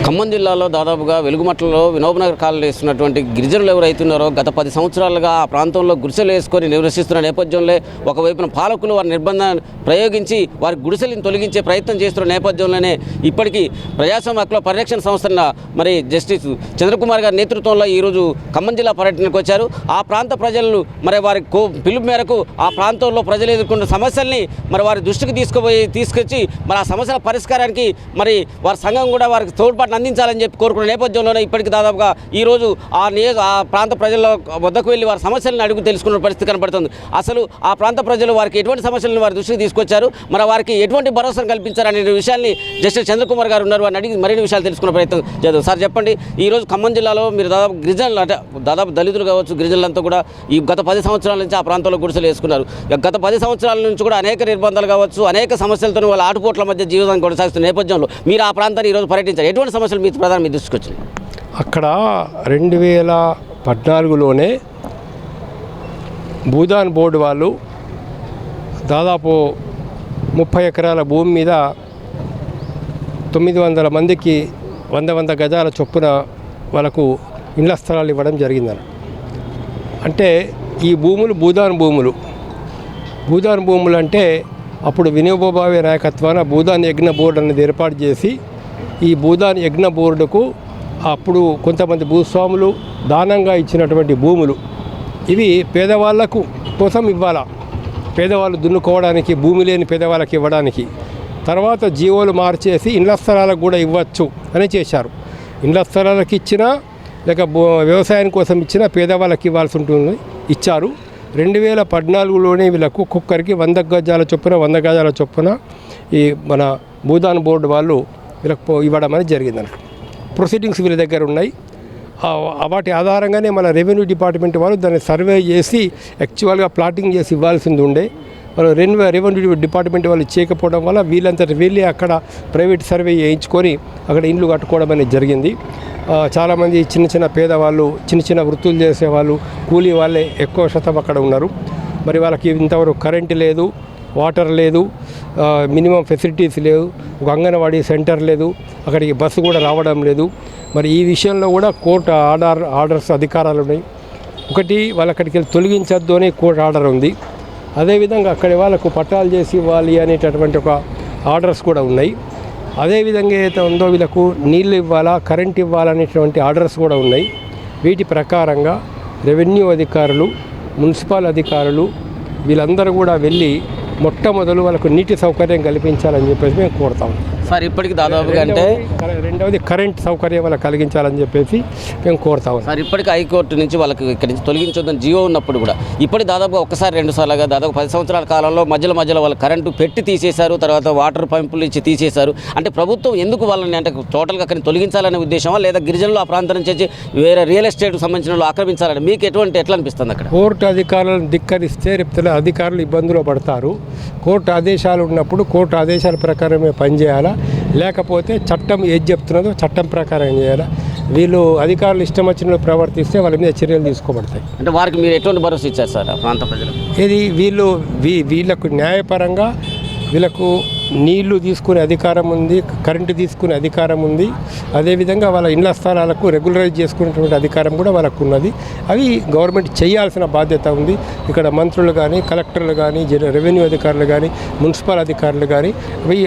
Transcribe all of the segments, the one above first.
ఖమ్మం జిల్లాలో దాదాపుగా వెలుగుమట్లలో వినోబనగర్ కాలనీ వేస్తున్నటువంటి గిరిజనులు ఎవరైతున్నారో గత 10 సంవత్సరాలుగా ఆ ప్రాంతంలో గుడిసెలు వేసుకొని నివసిస్తున్న నేపథ్యంలో ఒకవైపున పాలకులు వారి నిర్బంధాన్ని ప్రయోగించి వారి గుడిసెలను తొలగించే ప్రయత్నం చేస్తున్న నేపథ్యంలోనే ఇప్పటికీ ప్రజాస్వామ్య హక్కుల పరిరక్షణ సంస్థల మరి జస్టిస్ చంద్రకుమార్ గారి నేతృత్వంలో ఈరోజు ఖమ్మం జిల్లా పర్యటనకు వచ్చారు. ఆ ప్రాంత ప్రజలను మరి వారి పిలుపు మేరకు ఆ ప్రాంతంలో ప్రజలు ఎదుర్కొన్న సమస్యల్ని మరి వారి దృష్టికి తీసుకొచ్చి మరి ఆ సమస్యల పరిష్కారానికి మరి వారి సంఘం కూడా వారికి తోడ్పాటు అందించాలని చెప్పి కోరుకున్న నేపథ్యంలోనే ఇప్పటికి దాదాపుగా ఈరోజు ఆ ప్రాంత ప్రజల వద్దకు వెళ్ళి వారి సమస్యలను అడుగు తెలుసుకున్న పరిస్థితి కనబడుతుంది. అసలు ఆ ప్రాంత ప్రజలు వారికి ఎటువంటి సమస్యలను వారి దృష్టికి తీసుకొచ్చారు, మరి వారికి ఎటువంటి భరోసా కల్పించారనే విషయాన్ని జస్టిస్ చంద్రకుమార్ గారు ఉన్నారు అని అడిగి మరిన్ని విషయాలు తెలుసుకునే ప్రయత్నం చేద్దాం. సార్ చెప్పండి, ఈరోజు ఖమ్మం జిల్లాలో మీరు గిరిజనులు అంటే దాదాపు దళితులు కావచ్చు, గిరిజనులంతా కూడా ఈ గత 10 సంవత్సరాల నుంచి ఆ ప్రాంతంలో గుడిసెలు వేసుకున్నారు. గత 10 సంవత్సరాల నుంచి కూడా అనేక నిర్బంధాలు కావచ్చు, అనేక సమస్యలతో వాళ్ళ ఆటుపోట్ల మధ్య జీవితాన్ని కొనసాగుతున్న నేపథ్యంలో మీరు ఆ ప్రాంతాన్ని ఈరోజు పర్యటించారు. ఎటువంటి సమస్యలు మీ దృష్టికి వచ్చినాయి? అక్కడ 2014లోనే భూదాన్ బోర్డు వాళ్ళు దాదాపు 30 ఎకరాల భూమి మీద 900 మందికి 100 గజాల చొప్పున వాళ్ళకు ఇళ్ల స్థలాలు ఇవ్వడం జరిగిందని. అంటే ఈ భూములు భూదాన్ భూములు అంటే అప్పుడు వినోబాబావే నాయకత్వాన భూదాన్ యజ్ఞ బోర్డు అనేది ఏర్పాటు చేసి ఈ భూదాన్ యజ్ఞ బోర్డుకు అప్పుడు కొంతమంది భూస్వాములు దానంగా ఇచ్చినటువంటి భూములు ఇవి పేదవాళ్లకు కోసం ఇవ్వాలా, పేదవాళ్ళు దున్నుకోవడానికి, భూమి లేని పేదవాళ్ళకి ఇవ్వడానికి. తర్వాత జీవోలు మార్చేసి ఇండ్ల స్థలాలకు కూడా ఇవ్వచ్చు అని చేశారు. ఇండ్ల స్థలాలకు ఇచ్చినా లేక వ్యవసాయం కోసం ఇచ్చినా పేదవాళ్ళకి ఇవ్వాల్సి ఉంటుంది, ఇచ్చారు. 2014లోనే వీళ్ళకు ఒక్కొక్కరికి 100 గజాల చొప్పున ఈ మన భూదాన్ బోర్డు వాళ్ళు వీళ్ళకు ఇవ్వడం అనేది జరిగిందన్నమాట. ప్రొసీడింగ్స్ వీళ్ళ దగ్గర ఉన్నాయి. వాటి ఆధారంగానే మన రెవెన్యూ డిపార్ట్మెంట్ వాళ్ళు దాన్ని సర్వే చేసి యాక్చువల్గా ప్లాటింగ్ చేసి ఇవ్వాల్సింది ఉండే. వాళ్ళు రెవెన్యూ డిపార్ట్మెంట్ వాళ్ళు చేయకపోవడం వల్ల వీళ్ళంతటి వెళ్ళి అక్కడ ప్రైవేట్ సర్వే చేయించుకొని అక్కడ ఇండ్లు కట్టుకోవడం అనేది జరిగింది. చాలామంది చిన్న పేదవాళ్ళు, చిన్న వృత్తులు చేసేవాళ్ళు, కూలీ వాళ్ళే ఎక్కువ శాతం అక్కడ ఉన్నారు. మరి వాళ్ళకి ఇంతవరకు కరెంటు లేదు, వాటర్ లేదు, మినిమం ఫెసిలిటీస్ లేవు, ఒక అంగన్వాడీ సెంటర్ లేదు, అక్కడికి బస్సు కూడా రావడం లేదు. మరి ఈ విషయంలో కూడా కోర్టు ఆర్డర్స్ అధికారాలు ఉన్నాయి. ఒకటి వాళ్ళు అక్కడికి వెళ్ళి తొలగించద్దు అని కోర్టు ఆర్డర్ ఉంది. అదేవిధంగా అక్కడి వాళ్ళకు పట్టాలు చేసి ఇవ్వాలి అనేటటువంటి ఒక ఆర్డర్స్ కూడా ఉన్నాయి. అదేవిధంగా ఏదైతే ఉందో వీళ్ళకు నీళ్ళు ఇవ్వాలా, కరెంట్ ఇవ్వాలనేటువంటి ఆర్డర్స్ కూడా ఉన్నాయి. వీటి ప్రకారంగా రెవెన్యూ అధికారులు, మున్సిపల్ అధికారులు వీళ్ళందరూ కూడా వెళ్ళి మొట్టమొదలు వాళ్ళకు నీటి సౌకర్యం కల్పించాలని చెప్పేసి మేము కోరుతాం సార్. ఇప్పటికి దాదాపుగా అంటే రెండవది కరెంట్ సౌకర్యం వాళ్ళకి కలిగించాలని చెప్పేసి మేము కోరుతాం సార్. ఇప్పటికి హైకోర్టు నుంచి వాళ్ళకి ఇక్కడి నుంచి తొలగించొద్దని జీవో ఉన్నప్పుడు కూడా ఇప్పటికి దాదాపు ఒకసారి 2 సార్లుగా దాదాపు 10 సంవత్సరాల కాలంలో మధ్యలో వాళ్ళు కరెంటు పెట్టి తీసేశారు, తర్వాత వాటర్ పంపులు ఇచ్చి తీసేశారు. అంటే ప్రభుత్వం ఎందుకు వాళ్ళని అంటే టోటల్గా అక్కడిని తొలగించాలనే ఉద్దేశమా, లేదా గిరిజనులు ఆ ప్రాంతం నుంచి వేరే రియల్ ఎస్టేట్కి సంబంధించిన వాళ్ళు ఆక్రమించాలని మీకు ఎట్లా అనిపిస్తుంది? అక్కడ కోర్టు అధికారులను ధిక్కరిస్తే రేపు అధికారులు ఇబ్బందులు పడతారు. కోర్టు ఆదేశాలు ఉన్నప్పుడు కోర్టు ఆదేశాల ప్రకారమే పనిచేయాలా, లేకపోతే చట్టం ఏది చెప్తున్నదో చట్టం ప్రకారం చేయాలా. వీళ్ళు అధికారులు ఇష్టం వచ్చినట్లు ప్రవర్తిస్తే వాళ్ళ మీద చర్యలు తీసుకోబడతాయి. అంటే వారికి మీరు ఎటువంటి భరోసా ఇచ్చారు సార్ ఆ ప్రాంత ప్రజలు? ఇది వీళ్ళకు న్యాయపరంగా వీళ్ళకు నీళ్లు తీసుకునే అధికారం ఉంది, కరెంటు తీసుకునే అధికారం ఉంది. అదేవిధంగా వాళ్ళ ఇండ్ల స్థలాలకు రెగ్యులరైజ్ చేసుకునేటువంటి అధికారం కూడా వాళ్ళకు ఉన్నది. అవి గవర్నమెంట్ చేయాల్సిన బాధ్యత ఉంది. ఇక్కడ మంత్రులు కానీ, కలెక్టర్లు కానీ, రెవెన్యూ అధికారులు కానీ, మున్సిపల్ అధికారులు కానీ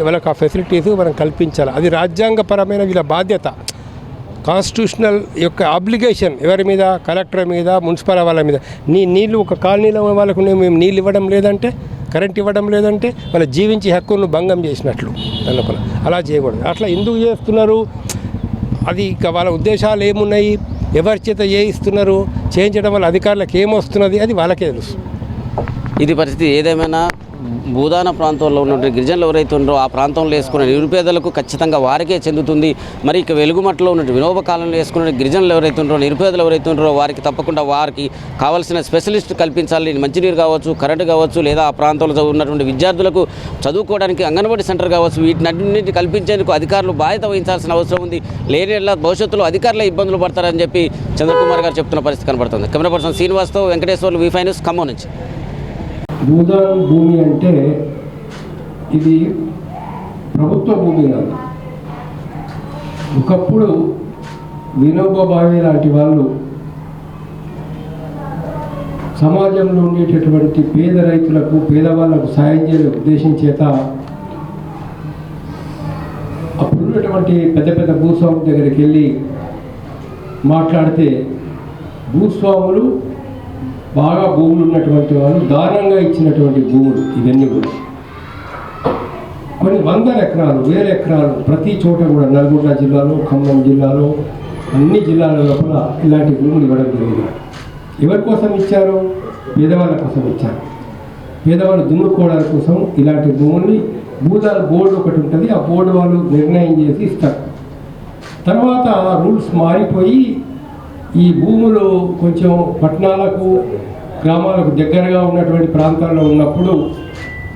వాళ్ళకి ఆ ఫెసిలిటీస్ మనం కల్పించాలి. అది రాజ్యాంగపరమైన వీళ్ళ బాధ్యత, కాన్స్టిట్యూషనల్ యొక్క అబ్లిగేషన్. ఎవరి మీద? కలెక్టర్ మీద, మున్సిపల్ వాళ్ళ మీద. నీళ్ళు ఒక కాలనీలో వాళ్ళకు మేము నీళ్ళు ఇవ్వడం లేదంటే, కరెంట్ ఇవ్వడం లేదంటే వాళ్ళ జీవించే హక్కును భంగం చేసినట్లు అనుకున్న. అలా చేయకూడదు. అట్లా ఎందుకు చేస్తున్నారు? అది ఇక వాళ్ళ ఉద్దేశాలు ఏమున్నాయి, ఎవరి చేత చేయిస్తున్నారు, చేయించడం వల్ల అధికారులకు ఏమొస్తున్నది, అది వాళ్ళకే తెలుసు. ఇది పరిస్థితి ఏదేమైనా భూదాన ప్రాంతంలో ఉన్నటువంటి గిరిజనులు ఎవరైతే ఉన్నారో ఆ ప్రాంతంలో వేసుకున్న నిరుపేదలకు ఖచ్చితంగా వారికే చెందుతుంది. మరి ఇక వెలుగుమట్లో ఉన్నటువంటి వినోబ కాలంలో వేసుకున్న గిరిజనులు ఎవరైతే ఉన్నారో, నిరుపేదలు ఎవరైతే ఉన్నారో వారికి తప్పకుండా వారికి కావాల్సిన స్పెషలిస్ట్ కల్పించాలి. మంచినీరు కావచ్చు, కరెంటు కావచ్చు, లేదా ఆ ప్రాంతంలో ఉన్నటువంటి విద్యార్థులకు చదువుకోవడానికి అంగన్వాడీ సెంటర్ కావచ్చు, వీటినన్నింటినీ కల్పించేందుకు అధికారులు బాధ్యత వహించాల్సిన అవసరం ఉంది. లేని భవిష్యత్తులో అధికారులే ఇబ్బందులు పడతారని చెప్పి చంద్రకుమార్ గారు చెప్తున్న పరిస్థితి కనబడుతుంది. కెమెరా పర్సన్ శ్రీనివాస్తో వెంకటేశ్వర్లు, వి5 న్యూస్, ఖమ్మం నుంచి. భూదాన్ భూమి అంటే ఇది ప్రభుత్వ భూమి కాదు. ఒకప్పుడు వినోబా భావే లాంటి వాళ్ళు సమాజంలో ఉండేటటువంటి పేద రైతులకు పేదవాళ్ళకు సాయం చేయని ఉద్దేశం చేత అప్పుడున్నటువంటి పెద్ద పెద్ద భూస్వాముల దగ్గరికి వెళ్ళి మాట్లాడితే భూస్వాములు బాగా భూములు ఉన్నటువంటి వాళ్ళు దానంగా ఇచ్చినటువంటి భూములు ఇవన్నీ కూడా కొన్ని వందల ఎకరాలు వేల ఎకరాలు ప్రతి చోట కూడా నల్గొండ జిల్లాలో ఖమ్మం జిల్లాలో అన్ని జిల్లాల లోపల ఇలాంటి భూములు ఇవ్వడం జరిగింది. ఎవరి కోసం ఇచ్చారు? పేదవాళ్ళ కోసం ఇచ్చారు. పేదవాళ్ళు దున్నుకోవడాల కోసం ఇలాంటి భూముల్ని భూదాన్ బోర్డు ఒకటి ఉంటుంది, ఆ బోర్డు వాళ్ళు నిర్ణయం చేసి ఇస్తారు. తర్వాత రూల్స్ మారిపోయి ఈ భూములు కొంచెం పట్టణాలకు గ్రామాలకు దగ్గరగా ఉన్నటువంటి ప్రాంతాల్లో ఉన్నప్పుడు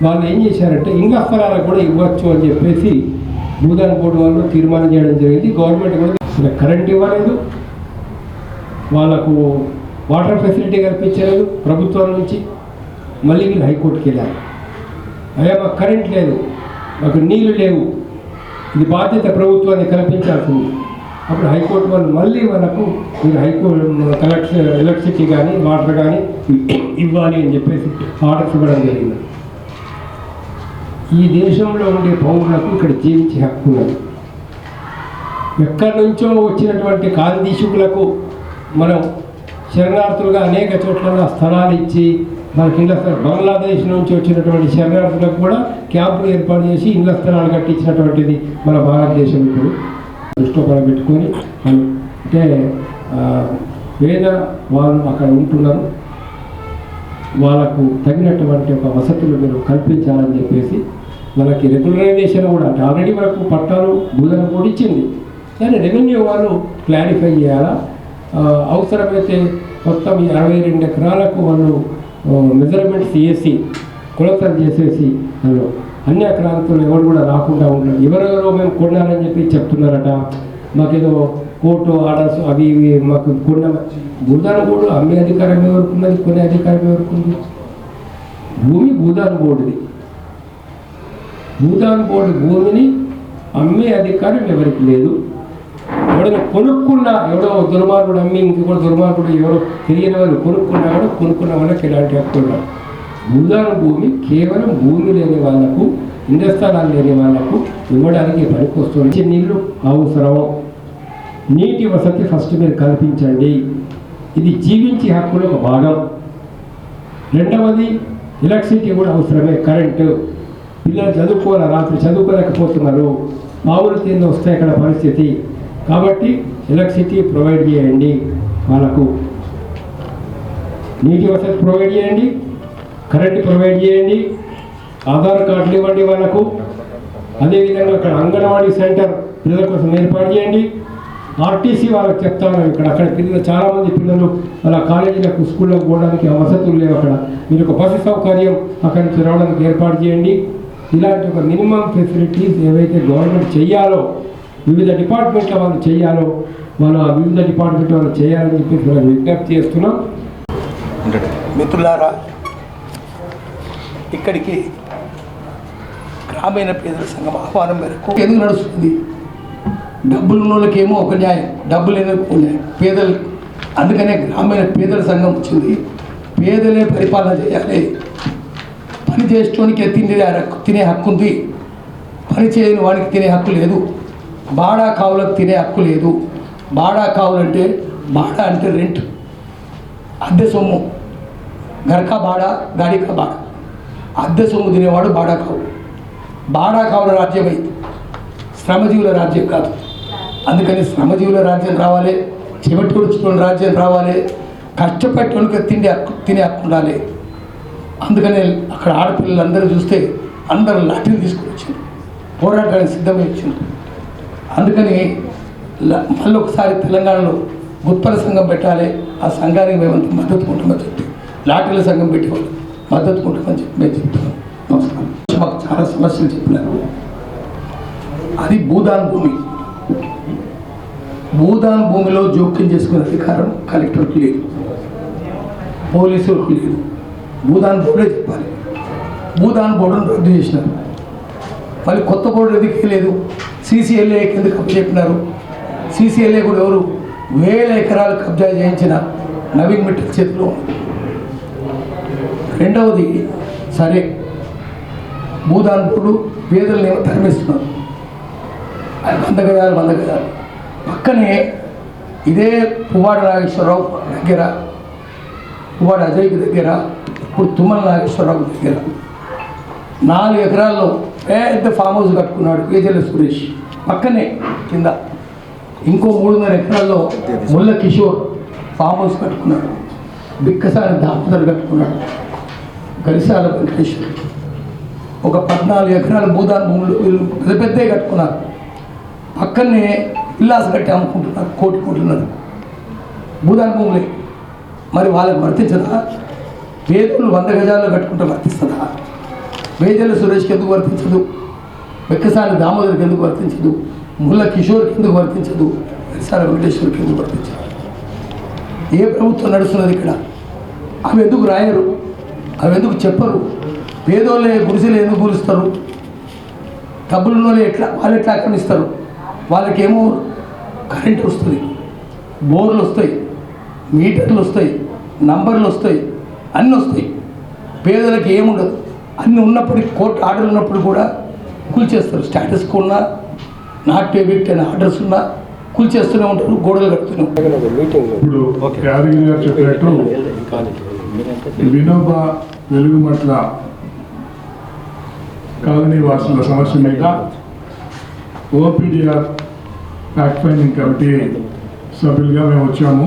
వాళ్ళు ఏం చేశారంటే ఇండ్ల స్థలాలకు కూడా ఇవ్వచ్చు అని చెప్పేసి భూదాన్ బోర్డు వాళ్ళు తీర్మానం చేయడం జరిగింది. గవర్నమెంట్ కూడా కరెంట్ ఇవ్వలేదు, వాళ్ళకు వాటర్ ఫెసిలిటీ కల్పించలేదు ప్రభుత్వం నుంచి. మళ్ళీ వీళ్ళు హైకోర్టుకి వెళ్ళారు. అయ్యా మాకు కరెంట్ లేదు, మాకు నీళ్లు లేవు, ఇది బాధ్యత ప్రభుత్వాన్ని కల్పించాల్సింది. అప్పుడు హైకోర్టు వాళ్ళు మళ్ళీ మనకు మీరు హైకోర్టు ఎలక్ట్రిసిటీ కానీ వాటర్ కానీ ఇవ్వాలి అని చెప్పేసి ఆర్డర్స్ ఇవ్వడం జరిగింది. ఈ దేశంలో ఉండే పౌరులకు ఇక్కడ జీవించే హక్కు ఉన్నది. ఎక్కడి నుంచో వచ్చినటువంటి కాందీశుకులకు మనం శరణార్థులుగా అనేక చోట్ల స్థలాలు ఇచ్చి మనకి ఇళ్ల స్థలం, బంగ్లాదేశ్ నుంచి వచ్చినటువంటి శరణార్థులకు కూడా క్యాంపులు ఏర్పాటు చేసి ఇళ్ల స్థలాలు కట్టించినటువంటిది మన భారతదేశం. ఇప్పుడు దృష్టిలో పెట్టుకొని అంటే పేద వాళ్ళు అక్కడ ఉంటున్నారు, వాళ్ళకు తగినటువంటి ఒక వసతులు మీరు కల్పించాలని చెప్పేసి మనకి రెగ్యులరైజేషన్ కూడా అంటే ఆల్రెడీ మనకు పట్టాలు భూదాన్ కూడా ఇచ్చింది, కానీ రెవెన్యూ వాళ్ళు క్లారిఫై చేయాలా. అవసరమైతే మొత్తం 62 ఎకరాలకు వాళ్ళు మెజర్మెంట్స్ చేసి కొలతలు చేసేసి వాళ్ళు అన్యాక్రాంతులు ఎవరు కూడా రాకుండా ఉంటారు. ఎవరెవరో మేము కొన్నారని చెప్పి చెప్తున్నారట, మాకేదో కోర్టు ఆర్డర్స్ అవి ఇవి మాకు కొన్న భూదాన్ బోర్డు అమ్మే అధికారం ఎవరుకున్నది, కొనే అధికారం ఎవరుకుంది? భూమి భూదాన్ బోర్డుది. భూదాన్ బోర్డు భూమిని అమ్మే అధికారం ఎవరికి లేదు. ఎవడైనా కొనుక్కున్నా ఎవడో దుర్మార్గుడు అమ్మి ఇంకొక దుర్మార్గుడు ఎవరో తెలియని వాళ్ళు కొనుక్కున్నా కూడా కొనుక్కున్న వాళ్ళకి ఎలాంటి హక్కు ఉండదు. భూదాన్ భూమి కేవలం భూమి లేని వాళ్లకు, ఇండ్ల స్థలాలు లేని వాళ్లకు ఇవ్వడానికి పనికొస్తుంది. నీళ్లు అవసరం, నీటి వసతి ఫస్ట్ మీరు కల్పించండి, ఇది జీవించే హక్కులో ఒక భాగం. రెండవది ఎలక్ట్రిసిటీ కూడా అవసరమే, కరెంటు. పిల్లలు చదువుకోవాలి, రాత్రి చదువుకోలేకపోతున్నారు, మామూలు తీరు వస్తాయి అక్కడ పరిస్థితి. కాబట్టి ఎలక్ట్రిసిటీ ప్రొవైడ్ చేయండి, వాళ్ళకు నీటి వసతి ప్రొవైడ్ చేయండి, కరెంట్ ప్రొవైడ్ చేయండి, ఆధార్ కార్డులు ఇవ్వండి వాళ్ళకు. అదేవిధంగా అక్కడ అంగన్వాడీ సెంటర్ పిల్లల కోసం ఏర్పాటు చేయండి. ఆర్టీసీ వాళ్ళకి చెప్తాను, అక్కడ పిల్లలు చాలామంది పిల్లలు వాళ్ళ కాలేజీలకు స్కూళ్ళకు పోవడానికి వసతులు లేవు. అక్కడ మీరు ఒక బస్సు సౌకర్యం అక్కడి నుంచి రావడానికి ఏర్పాటు చేయండి. ఇలాంటి ఒక మినిమం ఫెసిలిటీస్ ఏవైతే గవర్నమెంట్ చెయ్యాలో, వివిధ డిపార్ట్మెంట్ల వాళ్ళు చేయాలో, వాళ్ళు ఆ వివిధ డిపార్ట్మెంట్ వాళ్ళు చేయాలని చెప్పి మనం విజ్ఞప్తి చేస్తున్నాం. మిత్రులారా, ఇక్కడికి గ్రామీణ పేదల సంఘం ఆహ్వానం మేరకు ఎందుకు నడుస్తుంది? డబ్బులు ఉన్న వాళ్ళకేమో ఒక న్యాయం, డబ్బులు లేనకు న్యాయం, పేదలు. అందుకనే గ్రామీణ పేదల సంఘం వచ్చింది. పేదలే పరిపాలన చేయాలి. పని చేసేటోనికి తినే హక్కు ఉంది, పని చేయని వాడికి తినే హక్కు లేదు. బాడా కావులకు తినే హక్కు లేదు. బాడా కావులంటే బాడా అంటే రెంట్, అద్దె సొమ్ము. గర్కా బాడా, గాడికా బాడా. అద్దె సొమ్ము తినేవాడు బాడా కావు. బాడా కావుల రాజ్యం అయింది, శ్రమజీవుల రాజ్యం కాదు. అందుకని శ్రమజీవుల రాజ్యం రావాలి, చెమటి ఉడుచుకున్న రాజ్యం రావాలి, కష్టపెట్టుకోనికి తినే హక్కు ఉండాలి. అందుకని అక్కడ ఆడపిల్లలందరూ చూస్తే అందరూ లాఠీలు తీసుకుని వచ్చింది, పోరాటానికి సిద్ధమై వచ్చింది. అందుకని మళ్ళీ ఒకసారి తెలంగాణలో గుత్పల సంఘం పెట్టాలి, ఆ సంఘానికి మేమంతా మద్దతు ఉంటామని చెప్పి లాఠీల సంఘం పెట్టేవాళ్ళు మద్దతు ఉంటామని చెప్పి మేము చెప్తున్నాం. నమస్కారం. మాకు చాలా సమస్యలు చెప్పినారు. అది భూదాన్ భూమి. భూదాన్ భూమిలో జోక్యం చేసుకునే అధికారం కలెక్టర్కి లేదు, పోలీసులకు లేదు. భూదాన్ బోర్డే చెప్పాలి. భూదాన్ బోర్డును రద్దు చేసినారు. మళ్ళీ కొత్త బోర్డు ఎందుకు లేదు? సీసీఎల్ఏ ఎందుకు చెప్పినారు? సీసీఎల్ఏ కూడా ఎవరు 1000 ఎకరాలు కబ్జా చేయించిన నవీన్ మిట్టల్ చేతిలో ఉంది. రెండవది సరే భూదాన్పుడు పేదలను ఏమో తరిమిస్తున్నారు, 100 గజాలు పక్కనే ఇదే పువ్వాడ నాగేశ్వరరావు దగ్గర, పువ్వాడ అజయ్కి దగ్గర, ఇప్పుడు తుమ్మల నాగేశ్వరరావు దగ్గర 4 ఎకరాల్లో పెద్ద ఫామ్ హౌస్ కట్టుకున్నాడు కేజీల సురేష్. పక్కనే కింద ఇంకో 3.5 ఎకరాల్లో ముల్ల కిషోర్ ఫామ్ హౌస్ కట్టుకున్నాడు. బిక్కసారి దాపదలు కట్టుకున్నాడు. గరిసాల వెంకటేశ్వర్ ఒక 14 ఎకరాల భూదాన్ భూములు వీళ్ళు పెద్దగా కట్టుకున్నారు. పక్కనే ఇల్లాస్ కట్టి అమ్ముకుంటున్నారు, కోట్లున్నారు భూదాన్ భూములే. మరి వాళ్ళకి వర్తించదా? పేదలు 100 గజాల్లో కట్టుకుంటే వర్తిస్తుందా? వేజల సురేష్కి ఎందుకు వర్తించదు? వెక్కసాని దామోదర్కి ఎందుకు వర్తించదు? ముల్ల కిషోర్కి ఎందుకు వర్తించదు? గరిసాల వెంకటేశ్వర్కి ఎందుకు వర్తించదు? ఏ ప్రభుత్వం నడుస్తున్నది ఇక్కడ? అవి ఎందుకు రాయరు? అవి ఎందుకు చెప్పరు? పేదోళ్ళే గుడిసెలు ఎందుకు కూలుస్తారు? డబ్బులున్న వాళ్ళు ఎట్లా ఆక్రమిస్తారు? వాళ్ళకేమో కరెంటు వస్తుంది, బోర్లు వస్తాయి, మీటర్లు వస్తాయి, నంబర్లు వస్తాయి, అన్నీ వస్తాయి. పేదలకు ఏముండదు. అన్నీ ఉన్నప్పటికీ కోర్టు ఆర్డర్లు ఉన్నప్పుడు కూడా కూల్చేస్తారు. స్టాటస్ ఉన్నా, నాట్ ఎవిక్ట్ అనే ఆర్డర్స్ ఉన్నా కూల్చేస్తూనే ఉంటారు, గోడలు కడుతూనే ఉంటారు. ఇప్పుడు యాదగిరి గారు చెప్పినట్టు వినోబా వెలుగుమట్ల కాలనీ వాసుల సమస్య మీద ఓపీడీఆర్ ఫ్యాక్ట్ ఫైండింగ్ కమిటీ సభ్యులుగా మేము వచ్చాము.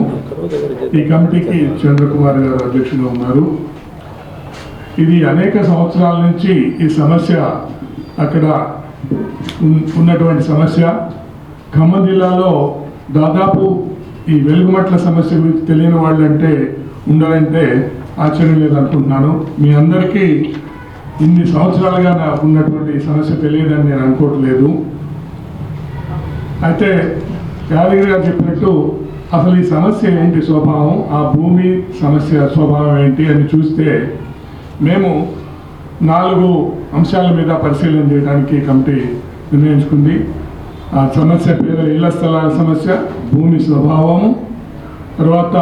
ఈ కమిటీకి చంద్రకుమార్ గారు అధ్యక్షులుగా ఉన్నారు. ఇది అనేక సంవత్సరాల నుంచి ఈ సమస్య అక్కడ ఉన్నటువంటి సమస్య. ఖమ్మం జిల్లాలో దాదాపు ఈ వెలుగుమట్ల సమస్య గురించి తెలియని వాళ్ళంటే ఉండాలంటే ఆశ్చర్యం లేదనుకుంటున్నాను. మీ అందరికీ ఇన్ని సంవత్సరాలుగా ఉన్నటువంటి సమస్య తెలియదని నేను అనుకోవట్లేదు. అయితే యాదగిరి గారు చెప్పినట్టు అసలు ఈ సమస్య ఏంటి స్వభావం, ఆ భూమి సమస్య స్వభావం ఏంటి అని చూస్తే మేము 4 అంశాల మీద పరిశీలన చేయడానికి కమిటీ నిర్ణయించుకుంది. ఆ సమస్య పేద ఇళ్ల స్థలాల సమస్య, భూమి స్వభావము, తర్వాత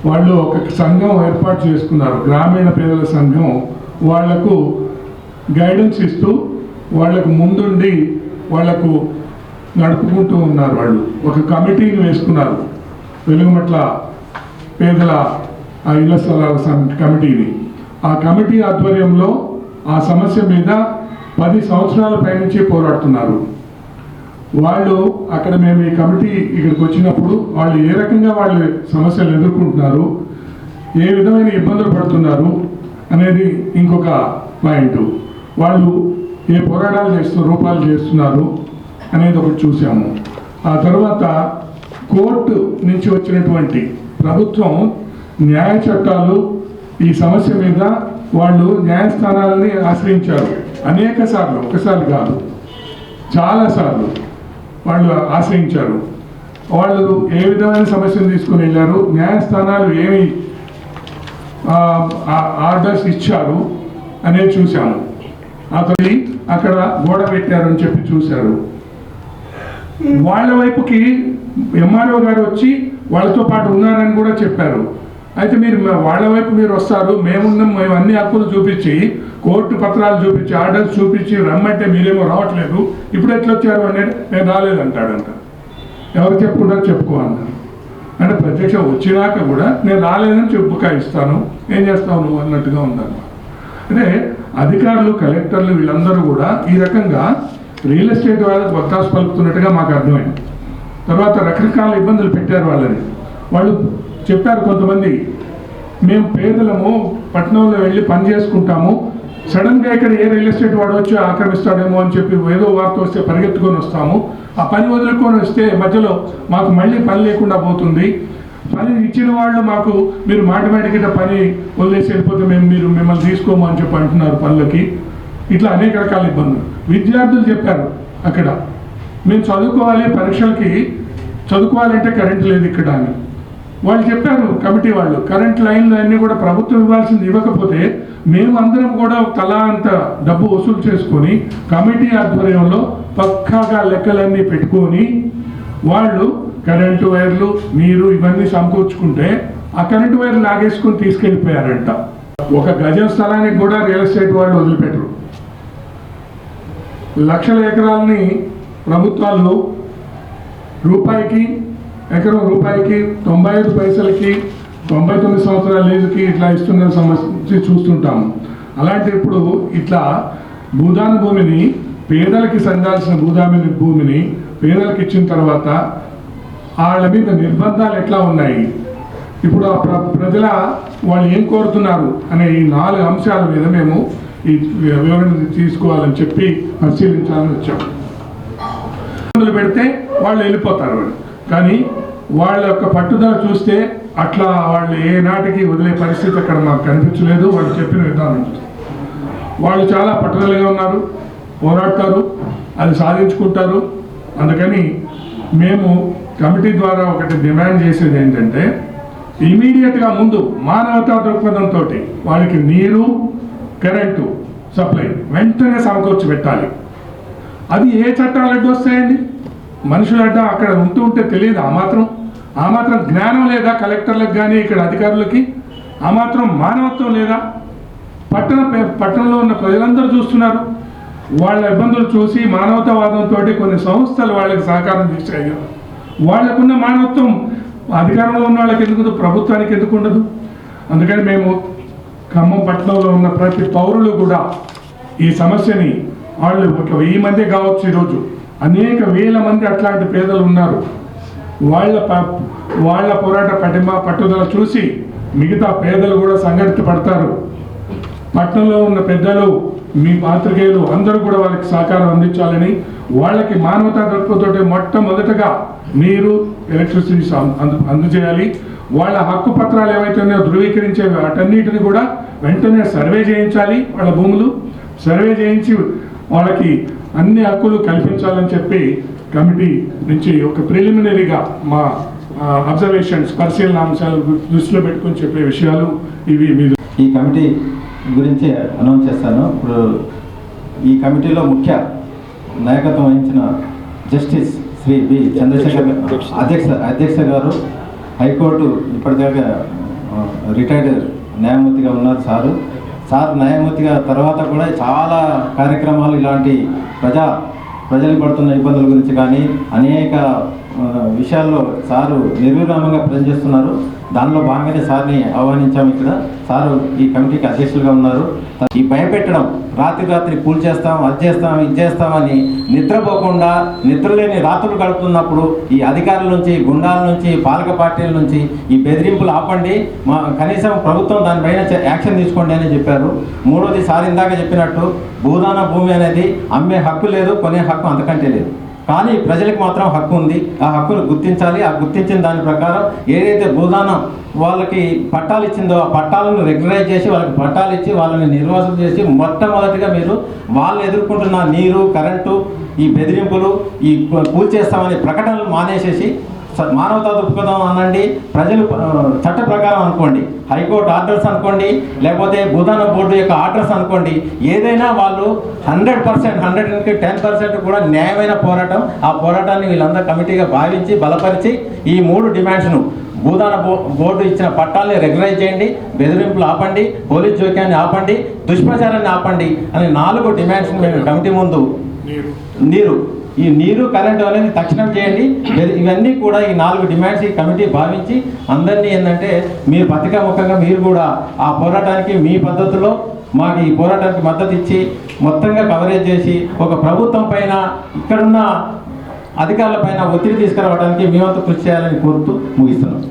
వాళ్ళు ఒక సంఘం ఏర్పాటు చేసుకున్నారు, గ్రామీణ పేదల సంఘం. వాళ్లకు గైడెన్స్ ఇస్తూ వాళ్లకు ముందుండి వాళ్లకు నడుపుకుంటూ ఉన్నారు. వాళ్ళు ఒక కమిటీని వేసుకున్నారు, వెలుగుమట్ల పేదల ఆ ఇళ్ల స్థలాల కమిటీని. ఆ కమిటీ ఆధ్వర్యంలో ఆ సమస్య మీద 10 సంవత్సరాల పైనుంచి పోరాడుతున్నారు వాళ్ళు. అక్కడ మేము ఈ కమిటీ ఇక్కడికి వచ్చినప్పుడు వాళ్ళు ఏ రకంగా వాళ్ళు సమస్యలు ఎదుర్కొంటున్నారు, ఏ విధమైన ఇబ్బందులు పడుతున్నారు అనేది ఇంకొక పాయింట్. వాళ్ళు ఏ పోరాటాలు రూపాలు చేస్తున్నారు అనేది ఒకటి చూసాము. ఆ తర్వాత కోర్టు నుంచి వచ్చినటువంటి ప్రభుత్వం న్యాయ చట్టాలు ఈ సమస్య మీద వాళ్ళు న్యాయస్థానాలని ఆశ్రయించారు అనేక సార్లు, ఒకసారి కాదు చాలాసార్లు వాళ్ళు ఆశ్రయించారు. వాళ్ళు ఏ విధమైన సమస్యను తీసుకుని వెళ్ళారు, న్యాయస్థానాలు ఏమి ఆర్డర్స్ ఇచ్చారు అనేది చూశాము. అతని అక్కడ గోడ పెట్టారని చెప్పి చూశారు. వాళ్ళ వైపుకి ఎంఆర్ఓ గారు వచ్చి వాళ్ళతో పాటు ఉన్నారని కూడా చెప్పారు. అయితే మీరు వాళ్ళ వైపు మీరు వస్తారు, మేము అన్ని హక్కులు చూపించి, కోర్టు పత్రాలు చూపించి, ఆర్డర్స్ చూపించి రమ్మంటే మీరేమో రావట్లేదు, ఇప్పుడు ఎట్లా వచ్చారు అనేది నేను రాలేదంటాడంట. ఎవరు చెప్పుకుంటారో చెప్పుకోవాలన్నారు. అంటే ప్రత్యక్ష వచ్చినాక కూడా నేను రాలేదని బుకాయిస్తాను, ఏం చేస్తావు నువ్వు అన్నట్టుగా ఉన్నారు. అంటే అధికారులు, కలెక్టర్లు వీళ్ళందరూ కూడా ఈ రకంగా రియల్ ఎస్టేట్ వాళ్ళకి వత్తాసు పలుకుతున్నట్టుగా మాకు అర్థమైంది. తర్వాత రకరకాల ఇబ్బందులు పెట్టారు వాళ్ళని. వాళ్ళు చెప్పారు కొంతమంది, మేము పేదలము, పట్టణంలో వెళ్ళి పని చేసుకుంటాము, సడన్గా ఇక్కడ ఏ రియల్ ఎస్టేట్ వాడు వచ్చి ఆక్రమిస్తాడేమో అని చెప్పి ఏదో వార్త వస్తే పరిగెత్తుకొని వస్తాము, ఆ పని వదులుకొని వస్తే మధ్యలో మాకు మళ్ళీ పని లేకుండా పోతుంది, పని ఇచ్చిన వాళ్ళు మాకు మీరు మాటిమాటికిట పని వదిలేసి వెళ్ళిపోతే మిమ్మల్ని తీసుకోము అని చెప్పి అంటున్నారు పనులకి. ఇట్లా అనేక రకాల ఇబ్బందులు. విద్యార్థులు చెప్పారు అక్కడ, మేము చదువుకోవాలి, పరీక్షలకి చదువుకోవాలంటే కరెంట్ లేదు ఇక్కడ అని వాళ్ళు చెప్పారు. కమిటీ వాళ్ళు కరెంట్ లైన్లు అన్నీ కూడా ప్రభుత్వం ఇవ్వాల్సింది ఇవ్వకపోతే మేము అందరం కూడా తలా అంత డబ్బు వసూలు చేసుకొని కమిటీ ఆధ్వర్యంలో పక్కాగా లెక్కలన్నీ పెట్టుకొని వాళ్ళు కరెంటు వైర్లు, నీరు ఇవన్నీ సమకూర్చుకుంటే ఆ కరెంటు వైర్లు లాగేసుకుని తీసుకెళ్ళిపోయారంట. ఒక గజం స్థలానికి కూడా రియల్ ఎస్టేట్ వాళ్ళు వదిలిపెట్టరు. లక్షల ఎకరాలని ప్రభుత్వాలు ఎకరం రూపాయికి 95 పైసలకి 99 సంవత్సరాల లీజుకి ఇట్లా ఇస్తున్న సమస్య చూస్తుంటాము. అలాంటి ఇప్పుడు ఇట్లా భూదాన భూమిని పేదలకి చెందాల్సిన భూమిని పేదలకు ఇచ్చిన తర్వాత వాళ్ళ మీద నిర్బంధాలు ఎట్లా ఉన్నాయి, ఇప్పుడు ఆ ప్రజల వాళ్ళు ఏం కోరుతున్నారు అనే ఈ 4 అంశాల మీద మేము ఈ వివరణ తీసుకోవాలని చెప్పి పరిశీలించాలని వచ్చాము. మొదలు పెడితే వాళ్ళు వెళ్ళిపోతారు, కానీ వాళ్ళ యొక్క పట్టుదల చూస్తే అట్లా వాళ్ళు ఏ నాటికి వదిలే పరిస్థితి అక్కడ మాకు కనిపించలేదు. వాళ్ళు చెప్పిన విధానం వాళ్ళు చాలా పట్టుదలగా ఉన్నారు, పోరాడతారు, అది సాధించుకుంటారు. అందుకని మేము కమిటీ ద్వారా ఒకటి డిమాండ్ చేసేది ఏంటంటే, ఇమీడియట్గా ముందు మానవతా దృక్పథంతో వాళ్ళకి నీరు, కరెంటు సప్లై వెంటనే సమకూర్చి పెట్టాలి. అది ఏ చట్టాలు అడ్డు వస్తాయండి? మనుషులు అడ్డ అక్కడ ఉంటే తెలియదు. ఆ మాత్రం జ్ఞానం లేదా కలెక్టర్లకు కానీ ఇక్కడ అధికారులకి? ఆ మాత్రం మానవత్వం లేదా? పట్టణంలో ఉన్న ప్రజలందరూ చూస్తున్నారు. వాళ్ళ ఇబ్బందులు చూసి మానవతావాదంతో కొన్ని సంస్థలు వాళ్ళకి సహకారం చేశాయి. వాళ్ళకున్న మానవత్వం అధికారంలో ఉన్న వాళ్ళకి ఎందుకు, ప్రభుత్వానికి ఎందుకు ఉండదు? అందుకని మేము ఖమ్మం పట్టణంలో ఉన్న ప్రతి పౌరులు కూడా ఈ సమస్యని, వాళ్ళు ఒక 1000 మంది కావచ్చు, ఈరోజు అనేక వేల మంది అట్లాంటి పేదలు ఉన్నారు. వాళ్ళ పోరాట పట్టుదల చూసి మిగతా పేదలు కూడా సంఘటిత పడతారు. పట్టణంలో ఉన్న పెద్దలు, మీ పాత్రికేయులు అందరూ కూడా వాళ్ళకి సహకారం అందించాలని, వాళ్ళకి మానవతా దృక్పథంతో మొట్టమొదటగా నీరు, ఎలక్ట్రిసిటీ అందజేయాలి. వాళ్ళ హక్కు పత్రాలు ఏవైతే ఉన్నాయో ధృవీకరించే వాటన్నిటిని కూడా వెంటనే సర్వే చేయించాలి. వాళ్ళ భూములు సర్వే చేయించి వాళ్ళకి అన్ని హక్కులు కల్పించాలని చెప్పి కమిటీ నుంచి ఒక ప్రిలిమినరీగా మా అబ్జర్వేషన్స్, పరిశీలన అంశాలు దృష్టిలో పెట్టుకుని చెప్పే విషయాలు ఇవి. మీరు ఈ కమిటీ గురించి అనౌన్స్ చేస్తాను. ఇప్పుడు ఈ కమిటీలో ముఖ్య నాయకత్వం వహించిన జస్టిస్ శ్రీ బి చంద్రశేఖర్ అధ్యక్ష గారు, హైకోర్టు ఇప్పటిదాకా రిటైర్డ్ న్యాయమూర్తిగా ఉన్నారు సార్ న్యాయమూర్తిగా తర్వాత కూడా చాలా కార్యక్రమాలు ఇలాంటి ప్రజలు పడుతున్న ఇబ్బందుల గురించి కానీ అనేక విషయాల్లో సారు నిర్విరామంగా పనిచేస్తున్నారు. దానిలో భాగంగానే సార్ని ఆహ్వానించాము. ఇక్కడ సారు ఈ కమిటీకి అధ్యక్షులుగా ఉన్నారు. ఈ భయపెట్టడం, రాత్రి కూల్ చేస్తాం, అది చేస్తాం, ఇది చేస్తామని నిద్రపోకుండా నిద్రలేని రాత్రులు గడుపుతున్నప్పుడు ఈ అధికారుల నుంచి, గుండాల నుంచి, పాలక పార్టీల నుంచి ఈ బెదిరింపులు ఆపండి, కనీసం ప్రభుత్వం దానిపైన యాక్షన్ తీసుకోండి అని చెప్పారు. మూడోది సార్ ఇందాక చెప్పినట్టు భూదాన భూమి అనేది అమ్మే హక్కు లేదు, కొనే హక్కు అంతకంటే లేదు. కానీ ప్రజలకు మాత్రం హక్కు ఉంది. ఆ హక్కును గుర్తించాలి. ఆ గుర్తించిన దాని ప్రకారం ఏదైతే భూదానం వాళ్ళకి పట్టాలు ఇచ్చిందో ఆ పట్టాలను రెగ్యులరైజ్ చేసి వాళ్ళకి పట్టాలు ఇచ్చి వాళ్ళని నిర్వాసం చేసి మొట్టమొదటిగా మీరు వాళ్ళు ఎదుర్కొంటున్న నీరు, కరెంటు, ఈ బెదిరింపులు, ఈ కూల్చేస్తామనే ప్రకటనలు మానేసేసి మానవతా దృక్పథం అనండి, ప్రజలు చట్ట ప్రకారం అనుకోండి, హైకోర్టు ఆర్డర్స్ అనుకోండి, లేకపోతే భూదాన బోర్డు యొక్క ఆర్డర్స్ అనుకోండి, ఏదైనా వాళ్ళు 100%, 100కి 10% కూడా న్యాయమైన పోరాటం. ఆ పోరాటాన్ని వీళ్ళందరూ కమిటీగా భావించి బలపరిచి ఈ 3 డిమాండ్స్ను, భూదాన బోర్డు ఇచ్చిన పట్టాలని రెగ్యులైజ్ చేయండి, బెదిరింపులు ఆపండి, పోలీస్ జోక్యాన్ని ఆపండి, దుష్ప్రచారాన్ని ఆపండి అనే 4 డిమాండ్స్ని మేము కమిటీ ముందు, ఈ నీరు కరెంటు అనేది తక్షణం చేయండి. ఇవన్నీ కూడా ఈ 4 డిమాండ్స్ ఈ కమిటీ భావించి అందరినీ ఏంటంటే మీరు పత్రికాముఖంగా మీరు కూడా ఆ పోరాటానికి మీ పద్ధతిలో మాకు ఈ పోరాటానికి మద్దతు ఇచ్చి మొత్తంగా కవరేజ్ చేసి ఒక ప్రభుత్వం పైన, ఇక్కడున్న అధికారుల పైన ఒత్తిడి తీసుకురావడానికి మేమంతా కృషి చేయాలని కోరుతూ ముగిస్తున్నాం.